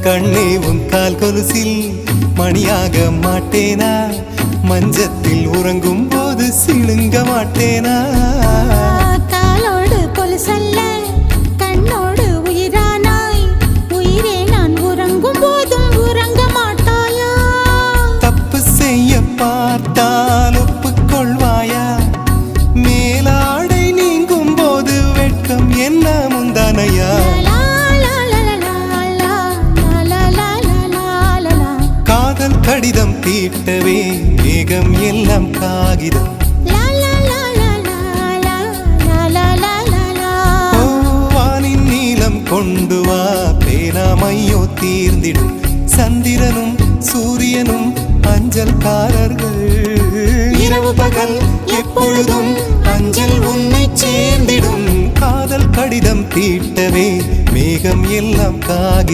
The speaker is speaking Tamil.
கண்ணே உன் கால் கொலுசில் மணியாக மாட்டேனா மஞ்சத்தில் உறங்கும் போது சிணுங்க மாட்டேனா காலோடு கொலுசல்ல கண்ணோடு உயிரானாய் உயிரே நான் உறங்கும் போதும் உறங்க மாட்டாயா தப்பு செய்ய பார்த்தால் ஒப்புக்கொள்வாயா மேலாடை நீங்கும் போது வெட்கம் என்ன முந்தானையா காதல் கடிதம் தீட்டவே மேகம் எல்லாம் காகிதம் வானின் நீளம் கொண்டு வா பேராமையோ தீர்ந்திடும் சந்திரனும் சூரியனும் அஞ்சல்காரர்கள் இரவு பகல் எப்பொழுதும் அஞ்சல் உன்னை சேர்ந்திடும் காதல் கடிதம் தீட்டவே மேகம் எல்லாம் காகிதம்